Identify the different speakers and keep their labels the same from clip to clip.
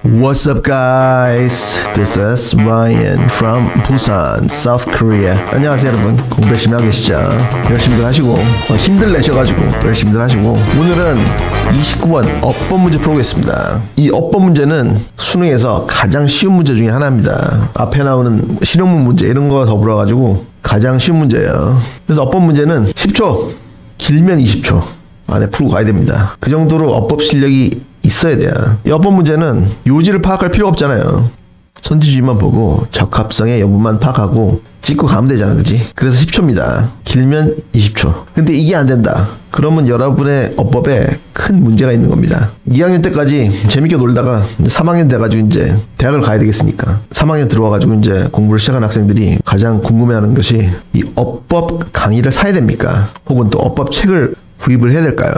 Speaker 1: What's up, guys? This is Ryan from Busan, South Korea. 안녕하세요, 여러분. 공부 열심히 하고 계시죠? 열심히들 하시고 힘들 내셔가지고 또 열심히들 하시고 오늘은 29번 어법 문제 풀어보겠습니다. 이 어법 문제는 수능에서 가장 쉬운 문제 중에 하나입니다. 앞에 나오는 실용문 문제 이런 거 더불어가지고 가장 쉬운 문제예요. 그래서 어법 문제는 10초, 길면 20초 안에 풀고 가야 됩니다. 그 정도로 어법 실력이 있어야 돼요. 이 어법 문제는 요지를 파악할 필요 없잖아요. 선지주의만 보고 적합성의 여부만 파악하고 찍고 가면 되잖아, 그치? 그래서 10초입니다. 길면 20초. 근데 이게 안 된다. 그러면 여러분의 어법에 큰 문제가 있는 겁니다. 2학년 때까지 재밌게 놀다가 3학년 돼가지고 이제 대학을 가야 되겠으니까 3학년 들어와가지고 이제 공부를 시작한 학생들이 가장 궁금해하는 것이 이 어법 강의를 사야 됩니까? 혹은 또 어법 책을 구입을 해야 될까요?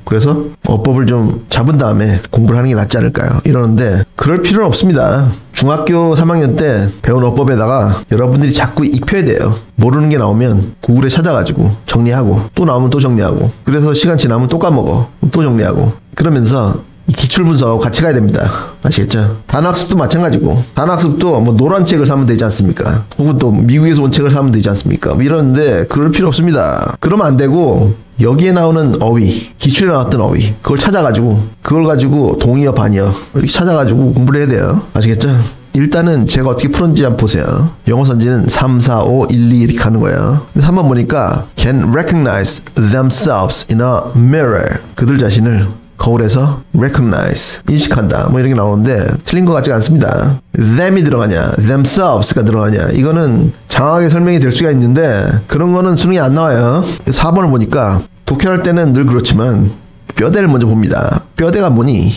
Speaker 1: 그래서 어법을 좀 잡은 다음에 공부를 하는 게 낫지 않을까요? 이러는데 그럴 필요는 없습니다. 중학교 3학년 때 배운 어법에다가 여러분들이 자꾸 익혀야 돼요. 모르는 게 나오면 구글에 찾아가지고 정리하고 또 나오면 또 정리하고 그래서 시간 지나면 또 까먹어 또 정리하고 그러면서 이 기출분석하고 같이 가야 됩니다. 아시겠죠? 단어학습도 마찬가지고 단어학습도 뭐 노란 책을 사면 되지 않습니까? 혹은 또 미국에서 온 책을 사면 되지 않습니까? 뭐 이러는데 그럴 필요 없습니다. 그러면 안 되고 여기에 나오는 어휘, 기출에 나왔던 어휘 그걸 찾아가지고 그걸 가지고 동의어 반의어 이렇게 찾아가지고 공부를 해야 돼요. 아시겠죠? 일단은 제가 어떻게 풀었는지 한번 보세요. 영어 선지는 3, 4, 5, 1, 2 이렇게 가는 거예요. 근데 한번 보니까 can recognize themselves in a mirror. 그들 자신을 거울에서 recognize, 인식한다 뭐 이런 게 나오는데 틀린 것 같지가 않습니다. them이 들어가냐 themselves가 들어가냐 이거는 장황하게 설명이 될 수가 있는데 그런 거는 수능에 안 나와요. 4번을 보니까 독해할 때는 늘 그렇지만 뼈대를 먼저 봅니다. 뼈대가 뭐니?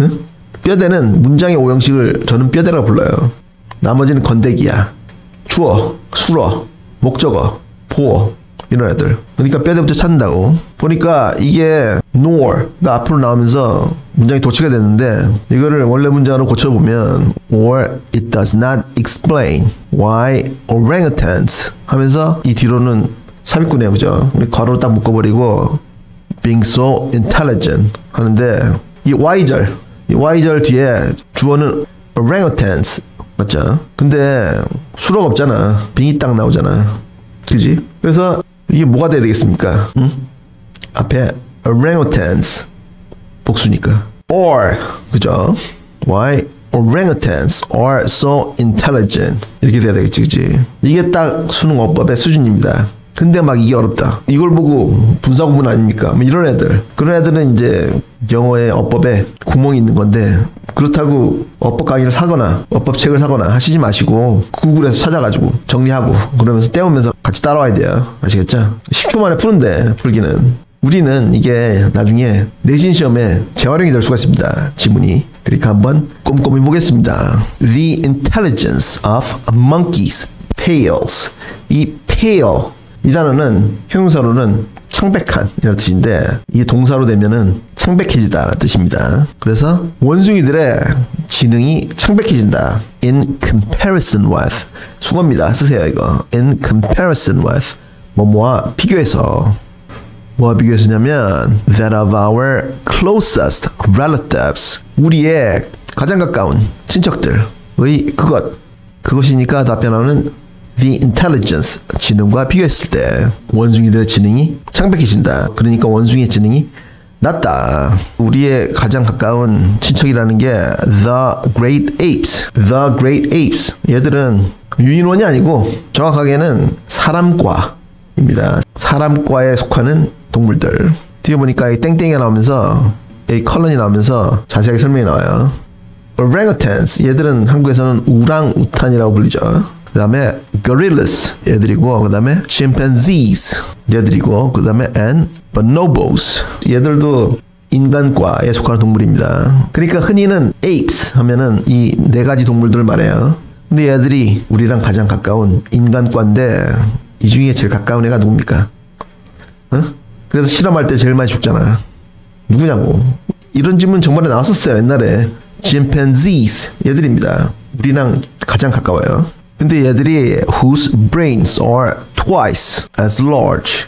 Speaker 1: 응? 뼈대는 문장의 오형식을 저는 뼈대라고 불러요. 나머지는 건대기야. 주어, 수어, 목적어, 보어 이런 애들. 그러니까 뼈대부터 찾는다고. 보니까 이게 nor가 앞으로 나오면서 문장이 도치가 됐는데 이거를 원래 문장으로 고쳐보면 or it does not explain why orangutans 하면서 이 뒤로는 삽입구네요. 그죠? 우리 괄호로 딱 묶어버리고 being so intelligent 하는데 이 Y절 뒤에 주어는 orangutans 맞죠? 근데 수로가 없잖아. 빙이 딱 나오잖아. 그지? 그래서 이게 뭐가 돼야 되겠습니까? 응? 앞에 orangutans 복수니까 or 그죠? Why orangutans are so intelligent 이렇게 돼야 되겠지, 그치? 이게 딱 수능 어법의 수준입니다. 근데 막 이게 어렵다. 이걸 보고 분사구문 아닙니까? 뭐 이런 애들. 그런 애들은 이제 영어의 어법에 구멍이 있는 건데 그렇다고 어법 강의를 사거나 어법 책을 사거나 하시지 마시고 구글에서 찾아가지고 정리하고 그러면서 떼우면서 같이 따라와야 돼요. 아시겠죠? 10초 만에 푸는데 풀기는 우리는 이게 나중에 내신 시험에 재활용이 될 수가 있습니다. 지문이. 그러니까 한번 꼼꼼히 보겠습니다. The intelligence of monkeys pales. 이 pale 이 단어는 형용사로는 창백한 이라는 뜻인데 이게 동사로 되면은 창백해지다 라는 뜻입니다. 그래서 원숭이들의 지능이 창백해진다. In comparison with 수거입니다. 쓰세요 이거. In comparison with 뭐뭐와 비교해서 뭐와 비교해서냐면 that of our closest relatives 우리의 가장 가까운 친척들의 그것이니까 답변 나오는 the intelligence 지능과 비교했을 때 원숭이들의 지능이 창백해진다. 그러니까 원숭이의 지능이 낮다. 우리의 가장 가까운 친척이라는 게 the great apes. 얘들은 유인원이 아니고 정확하게는 사람과입니다. 사람과에 속하는 동물들. 뒤에 보니까 이 땡땡이가 나오면서 이 컬런이 나오면서 자세하게 설명이 나와요. orangutans 얘들은 한국에서는 우랑우탄이라고 불리죠. 그 다음에 gorillas 얘들이고 그 다음에 chimpanzees 얘들이고 그 다음에 and bonobos 얘들도 인간과에 속하는 동물입니다. 그러니까 흔히는 apes 하면은 이 네 가지 동물들을 말해요. 근데 얘들이 우리랑 가장 가까운 인간과인데 이 중에 제일 가까운 애가 누굽니까? 응? 그래서 실험할 때 제일 많이 죽잖아. 누구냐고. 이런 질문 정말에 나왔었어요 옛날에. chimpanzees 얘들입니다. 우리랑 가장 가까워요. 근데 얘들이 whose brains are twice as large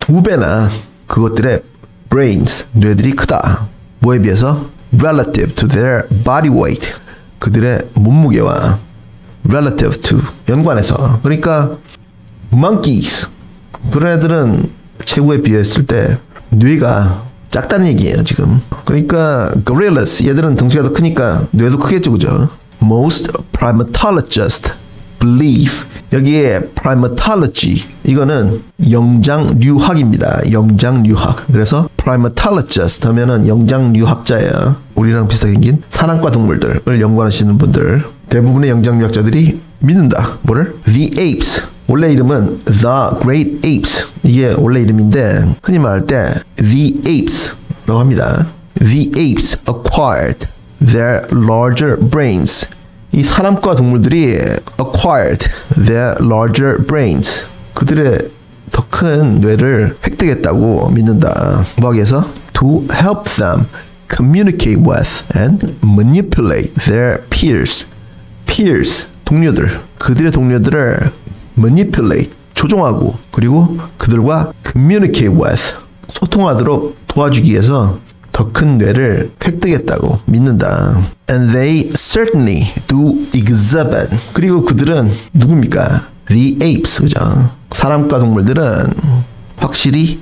Speaker 1: 2배나 그것들의 brains 뇌들이 크다. 뭐에 비해서? relative to their body weight. 그들의 몸무게와 relative to 연관해서. 그러니까 monkeys 그런 애들은 체구에 비했을 때 뇌가 작다는 얘기예요 지금. 그러니까 gorillas 얘들은 덩치가 더 크니까 뇌도 크겠죠, 그죠? Most primatologists believe 여기에 primatology 이거는 영장류학입니다. 영장류학. 그래서 primatologist 하면은 영장류학자예요. 우리랑 비슷하게 생긴 사람과 동물들을 연구하시는 분들 대부분의 영장류학자들이 믿는다. 뭐를? The apes. 원래 이름은 The Great Apes. 이게 원래 이름인데 흔히 말할 때 The Apes라고 합니다. The apes acquired their larger brains. 이 사람과 동물들이 acquired their larger brains. 그들의 더 큰 뇌를 획득했다고 믿는다. 뭐하기 위해서? To help them communicate with and manipulate their peers. Peers, 동료들. 그들의 동료들을 manipulate, 조종하고 그리고 그들과 communicate with, 소통하도록 도와주기 위해서 더 큰 뇌를 획득했다고 믿는다. And they certainly do exhibit. 그리고 그들은 누굽니까? The apes, 그죠? 사람과 동물들은 확실히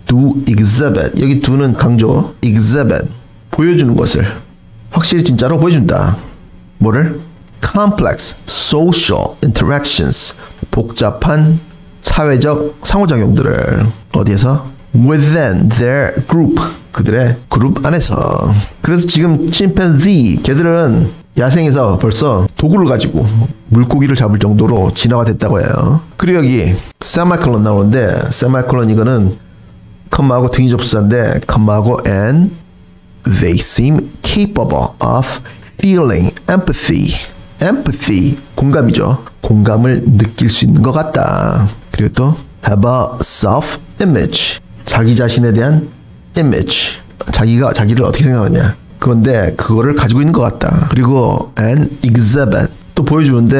Speaker 1: do exhibit. 여기 do는 강조, exhibit, 보여주는 것을 확실히 진짜로 보여준다. 뭐를? Complex social interactions. 복잡한 사회적 상호작용들을 어디에서? Within their group. 그들의 그룹 안에서. 그래서 지금 침팬지 걔들은 야생에서 벌써 도구를 가지고 물고기를 잡을 정도로 진화가 됐다고 해요. 그리고 여기 세마콜론 나오는데 세마콜론 이거는 컴마하고 등이 접수사인데 컴마하고 and they seem capable of feeling empathy. empathy 공감이죠. 공감을 느낄 수 있는 것 같다. 그리고 또 have a self-image 자기 자신에 대한 image 자기가 자기를 어떻게 생각하느냐 그건데 그거를 가지고 있는 것 같다. 그리고 and exhibit 또 보여주는데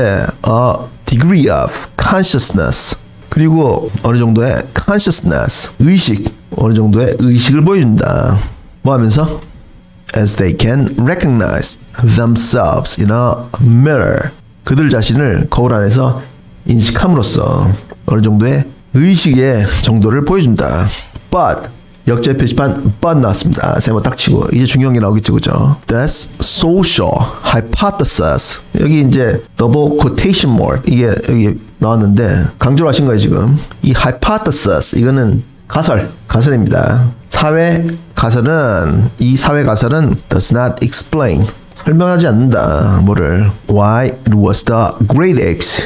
Speaker 1: a degree of consciousness 그리고 어느 정도의 consciousness 의식 어느 정도의 의식을 보여준다. 뭐 하면서 as they can recognize themselves in a mirror 그들 자신을 거울 안에서 인식함으로써 어느 정도의 의식의 정도를 보여준다. But 역제 표시판 but 나왔습니다. 세모 딱 치고 이제 중요한 게 나오겠죠, 그죠? This social hypothesis 여기 이제 double quotation mark 이게 여기 나왔는데 강조를 하신 거예요 지금. 이 hypothesis 이거는 가설입니다. 사회 가설은 이 사회 가설은 does not explain 설명하지 않는다. 뭐를? Why it was the great apes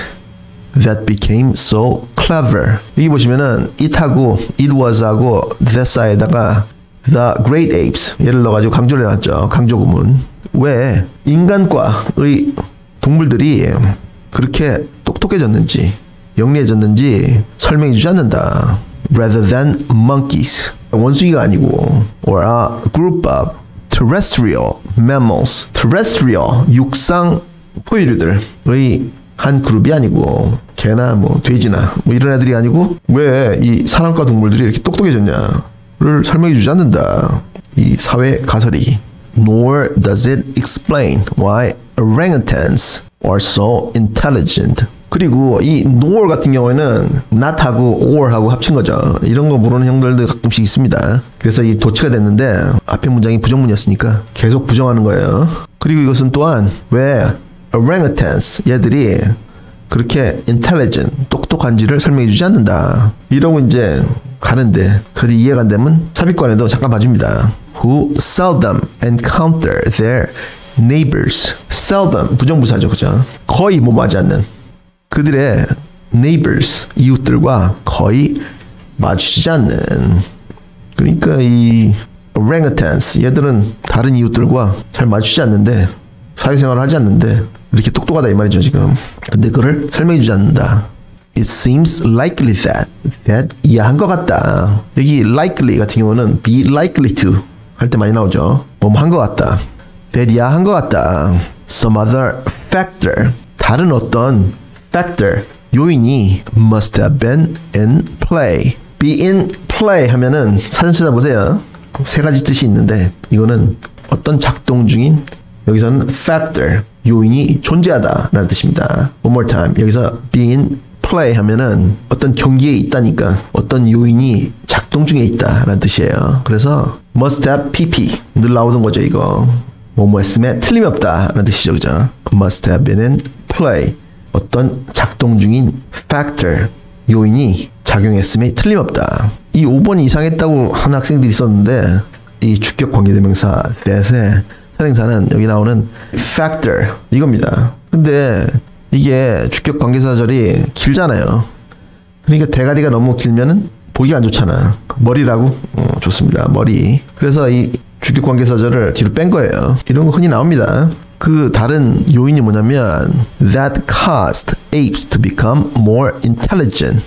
Speaker 1: that became so clever. 여기 보시면은 it하고 it was하고 that 사이에다가 the great apes 얘를 넣어가지고 강조를 해놨죠. 강조 구문. 왜 인간과의 동물들이 그렇게 똑똑해졌는지 영리해졌는지 설명해주지 않는다. Rather than monkeys. 원숭이가 아니고 or a group of terrestrial mammals. terrestrial 육상 포유류들의 한 그룹이 아니고 개나 뭐 돼지나 뭐 이런 애들이 아니고 왜 이 사람과 동물들이 이렇게 똑똑해졌냐를 설명해 주지 않는다. 이 사회 가설이. Nor does it explain why orangutans are so intelligent. 그리고 이 nor 같은 경우에는 not하고 or하고 합친 거죠. 이런 거 모르는 형들도 가끔씩 있습니다. 그래서 이 도치가 됐는데 앞에 문장이 부정문이었으니까 계속 부정하는 거예요. 그리고 이것은 또한 왜 orangutans 얘들이 그렇게 intelligent 똑똑한지를 설명해 주지 않는다. 이러고 이제 가는데 그래도 이해가 안 되면 삽입관에도 잠깐 봐줍니다. Who seldom encounter their neighbors. seldom 부정부사죠, 그죠? 거의 모마지 않는 그들의 neighbors 이웃들과 거의 마주치지 않는. 그러니까 이 orangutans 얘들은 다른 이웃들과 잘 마주치지 않는데 사회생활을 하지 않는데 이렇게 똑똑하다 이 말이죠 지금. 근데 그걸 설명해 주지 않는다. It seems likely that 이해한 것 같다. 여기 likely 같은 경우는 be likely to 할 때 많이 나오죠. 뭐뭐 한 것 같다. that 이해한 것 같다. Some other factor 다른 어떤 factor 요인이 must have been in play. be in play 하면은 사전 찾아보세요. 세 가지 뜻이 있는데 이거는 어떤 작동 중인 여기서는 factor 요인이 존재하다라는 뜻입니다. One more time. 여기서 be in play 하면은 어떤 경기에 있다니까 어떤 요인이 작동 중에 있다라는 뜻이에요. 그래서 must have pp 늘 나오던 거죠 이거. 뭐뭐 했음에 틀림이 없다라는 뜻이죠. 그죠? must have been in play 어떤 작동 중인 factor 요인이 작용했음에 틀림없다. 이 5번이 이상했다고 하는 학생들이 있었는데 이 주격 관계대명사 that의 선행사는 여기 나오는 factor 이겁니다. 근데 이게 주격 관계사절이 길잖아요. 그러니까 대가리가 너무 길면은 보기 안 좋잖아. 머리라고? 좋습니다. 머리. 그래서 이 주격 관계사절을 뒤로 뺀 거예요. 이런 거 흔히 나옵니다. 그 다른 요인이 뭐냐면 that caused apes to become more intelligent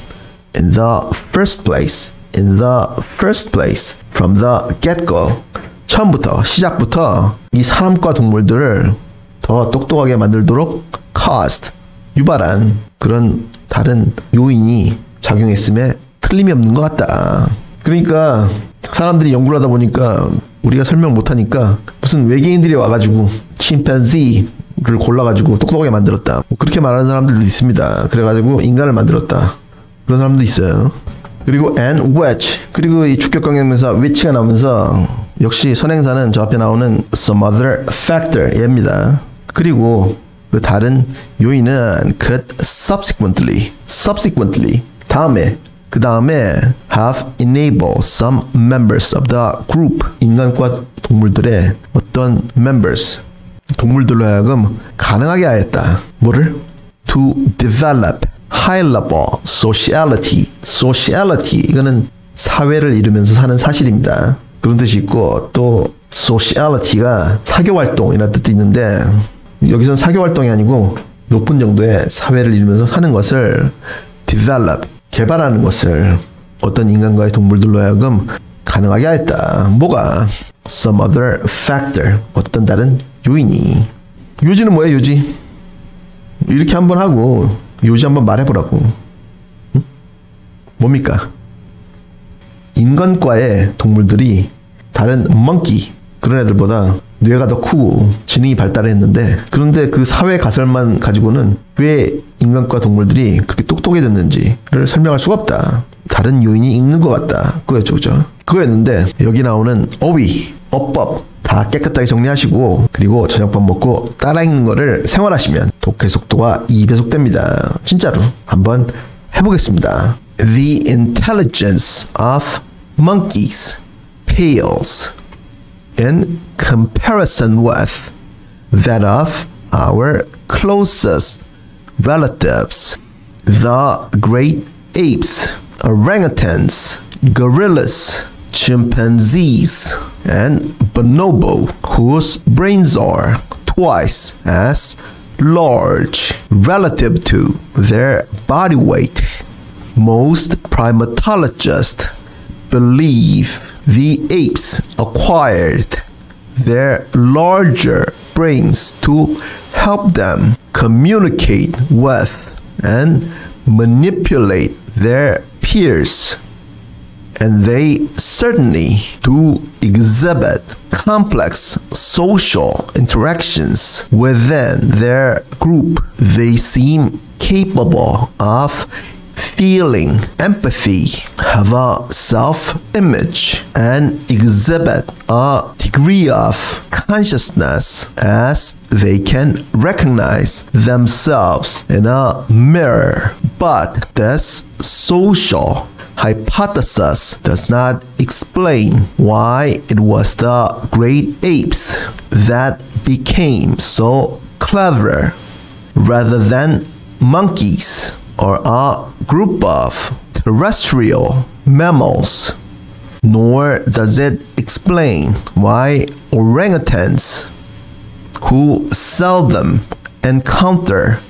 Speaker 1: in the first place. In the first place. From the get-go. 처음부터 시작부터 이 사람과 동물들을 더 똑똑하게 만들도록 caused 유발한 그런 다른 요인이 작용했음에 틀림이 없는 것 같다. 그러니까 사람들이 연구를 하다 보니까 우리가 설명 못하니까 무슨 외계인들이 와가지고 침팬지를 골라가지고 똑똑하게 만들었다. 뭐 그렇게 말하는 사람들도 있습니다. 그래가지고 인간을 만들었다. 그런 사람도 있어요. 그리고 and which 그리고 이 주격관계명사 which가 나오면서 역시 선행사는 저 앞에 나오는 some other factor 얘입니다. 그리고 그 다른 요인은 could subsequently 다음에 그 다음에 have enabled some members of the group 인간과 동물들의 어떤 members 동물들로 하여금 가능하게 하였다. 뭐를? to develop high level sociality 이거는 사회를 이루면서 사는 사실입니다. 그런 뜻이 있고 또 sociality가 사교활동이라는 뜻도 있는데 여기서는 사교활동이 아니고 높은 정도의 사회를 이루면서 사는 것을 develop 개발하는 것을 어떤 인간과의 동물들로 하여금 가능하게 하였다. 뭐가? some other factor 어떤 다른 요인이. 요지는 뭐예요? 요지? 이렇게 한번 하고 요지 한번 말해보라고. 응? 뭡니까? 인간과의 동물들이 다른 monkey 그런 애들보다 뇌가 더 크고 지능이 발달했는데 그런데 그 사회 가설만 가지고는 왜 인간과 동물들이 그렇게 똑똑해졌는지를 설명할 수가 없다. 다른 요인이 있는 것 같다. 그거였죠. 그죠? 그거였는데 여기 나오는 어휘, 어법 다 깨끗하게 정리하시고 그리고 저녁밥 먹고 따라 읽는 거를 생활하시면 독해 속도가 2배속 됩니다. 진짜로 한번 해보겠습니다. The intelligence of monkeys pales in comparison with that of our closest relatives, the great apes, orangutans, gorillas, chimpanzees, and bonobo, whose brains are twice as large relative to their body weight. Most primatologists believe the apes acquired their larger brains to help them communicate with and manipulate their peers. And they certainly do exhibit complex social interactions within their group. They seem capable of feeling empathy, have a self-image, and exhibit a degree of consciousness as they can recognize themselves in a mirror. But this social hypothesis does not explain why it was the great apes that became so clever rather than monkeys or a group of terrestrial mammals. Nor does it explain why orangutans, who seldom encounter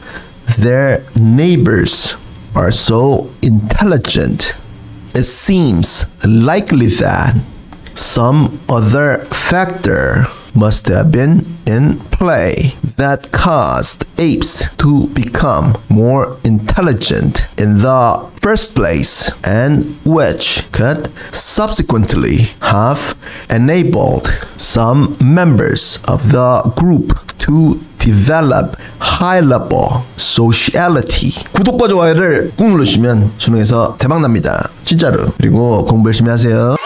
Speaker 1: their neighbors, are so intelligent. It seems likely that some other factor must have been in play that caused apes to become more intelligent in the first place and which could subsequently have enabled some members of the group to develop high-level sociality. 구독과 좋아요를 꾹 눌러주시면 수능에서 대박납니다. 진짜로. 그리고 공부 열심히 하세요.